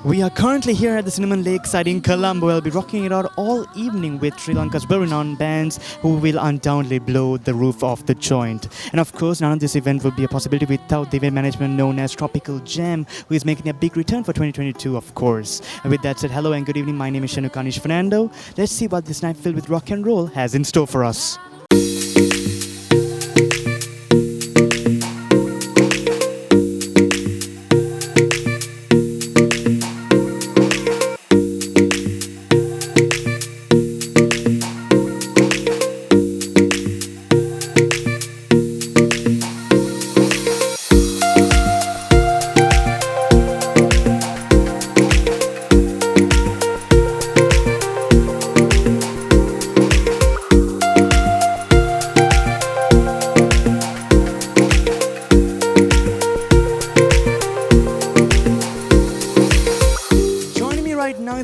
We are currently here at the Cinnamon Lakeside in Colombo. We'll be rocking it out all evening with Sri Lanka's well-renowned bands who will undoubtedly blow the roof off the joint. And of course, none of this event would be a possibility without the event management known as Tropical Jam, who is making a big return for 2022, of course. And with that said, hello and good evening. My name is Shanukanish Fernando. Let's see what this night filled with rock and roll has in store for us.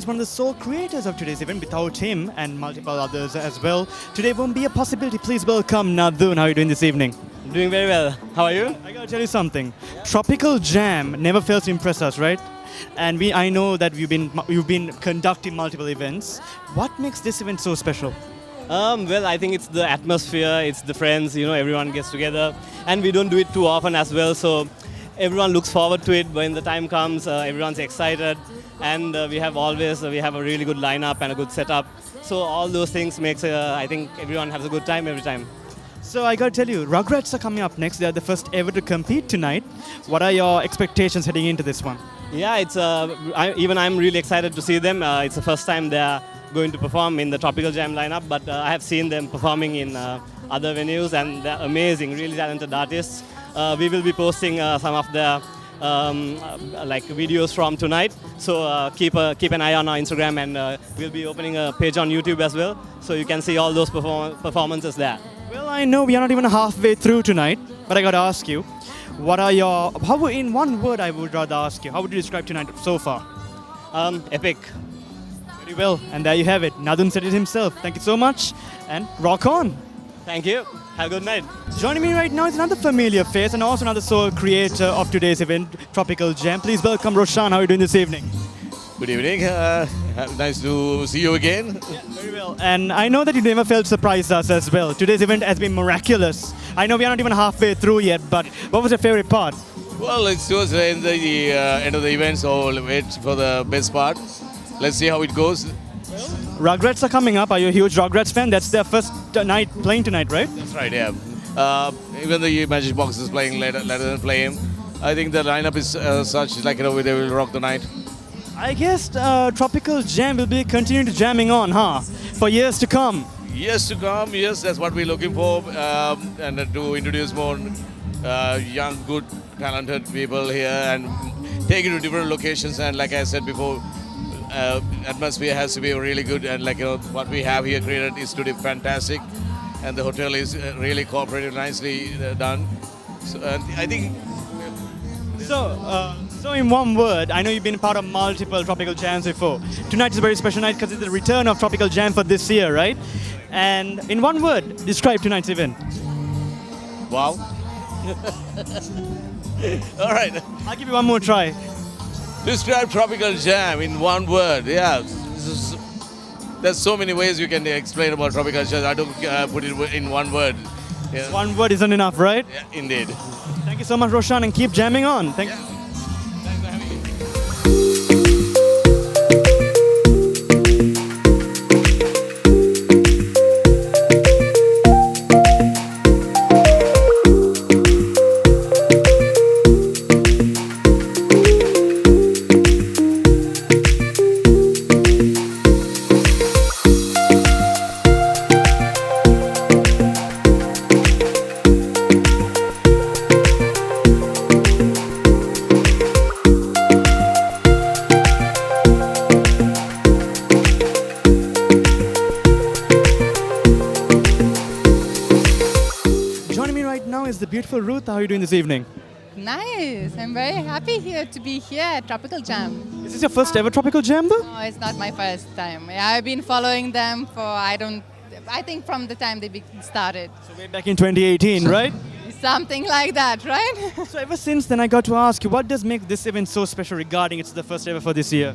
One of the sole creators of today's event. Without him and multiple others as well, today won't be a possibility. Please welcome Nadhun. How are you doing this evening? Doing very well. How are you? I gotta tell you something. Yeah. Tropical Jam never fails to impress us, right? And I know that you've been conducting multiple events. What makes this event so special? Well, I think it's the atmosphere, it's the friends, everyone gets together. And we don't do it too often as well, so everyone looks forward to it. When the time comes, everyone's excited. And we have a really good lineup and a good setup. So all those things makes, I think everyone has a good time every time. So I gotta tell you, Rugrats are coming up next. They are the first ever to compete tonight. What are your expectations heading into this one? Yeah, I'm really excited to see them. It's the first time they are going to perform in the Tropical Jam lineup, but I have seen them performing in other venues, and they're amazing, really talented artists. We will be posting some of their videos from tonight, so keep an eye on our Instagram, and we'll be opening a page on YouTube as well, so you can see all those performances there. Well, I know we are not even halfway through tonight, but I gotta ask you, in one word I would rather ask you, how would you describe tonight so far? Epic. Very well, and there you have it. Nadhun said it himself. Thank you so much, and rock on. Thank you. Have a good night. Joining me right now is another familiar face and also another sole creator of today's event, Tropical Jam. Please welcome Roshan. How are you doing this evening? Good evening. Nice to see you again. Yeah, very well. And I know that you never failed to surprise us as well. Today's event has been miraculous. I know we are not even halfway through yet, but what was your favorite part? Well, it's towards the end of the event, so we'll wait for the best part. Let's see how it goes. Rugrats are coming up. Are you a huge Rugrats fan? That's their first night playing tonight, right? That's right, yeah. Even the Magic Box is playing later than Flame. I think the lineup is such, they will rock the night. I guess Tropical Jam will be continuing to jamming on, for years to come. Years to come, yes, that's what we're looking for. And to introduce more young, good, talented people here and take it to different locations. And like I said before, atmosphere has to be really good, and what we have here created is to be fantastic, and the hotel is really cooperative, nicely done. So I think. So in one word, I know you've been part of multiple Tropical Jams before. Tonight is a very special night because it's the return of Tropical Jam for this year, right? And in one word, describe tonight's event. Wow. All right. I'll give you one more try. Describe Tropical Jam in one word. Yeah, there's so many ways you can explain about Tropical Jam. I don't put it in one word. Yeah. One word isn't enough, right? Yeah, indeed. Thank you so much, Roshan, and keep jamming on. Thank you. Thanks for having me. Is the beautiful Ruth. How are you doing this evening? Nice. I'm very happy here to be here at Tropical Jam. Is this your first ever Tropical Jam though? No, it's not my first time. I've been following them for, I think from the time they started. So way back in 2018, right? Something like that, right? So ever since then, I got to ask you, what does make this event so special regarding it's the first ever for this year?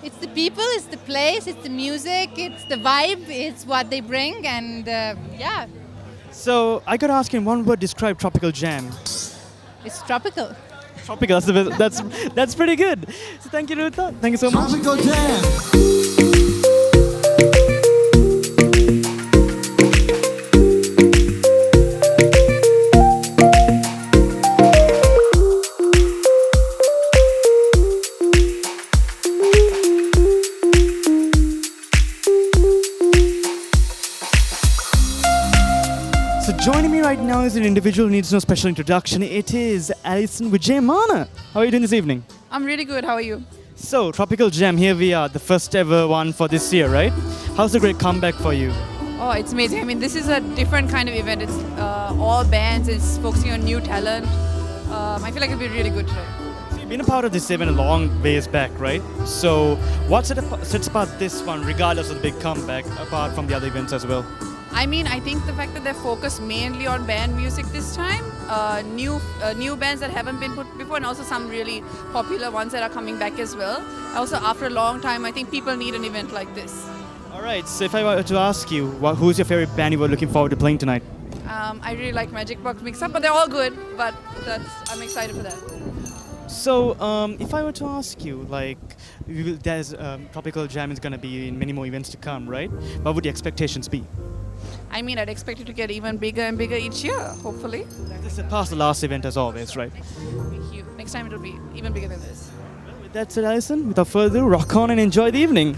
It's the people, it's the place, it's the music, it's the vibe, it's what they bring, and yeah, So I got to ask you in one word, describe Tropical Jam. it's tropical. Tropical, that's pretty good. So thank you, Ruta. Thank you so much. Tropical Jam. So joining me right now is an individual who needs no special introduction. It is Alison Vijayamana. How are you doing this evening? I'm really good. How are you? So, Tropical Jam, here we are, the first ever one for this year, right? How's the great comeback for you? Oh, it's amazing. I mean, this is a different kind of event. It's all bands. It's focusing on new talent. I feel like it'll be really good today. So you've been a part of this event a long ways back, right? So, what sets apart this one, regardless of the big comeback, apart from the other events as well? I mean, I think the fact that they're focused mainly on band music this time, new bands that haven't been put before, and also some really popular ones that are coming back as well. Also, after a long time, I think people need an event like this. All right, so if I were to ask you, who's your favorite band you were looking forward to playing tonight? I really like Magic Box Mix Up, but they're all good. But I'm excited for that. So, if I were to ask you, like, there's Tropical Jam is going to be in many more events to come, right? What would the expectations be? I mean, I'd expect it to get even bigger and bigger each year, hopefully. This is past the last event as always, right? Next time it'll be even bigger than this. With that said, Alison, without further ado, rock on and enjoy the evening.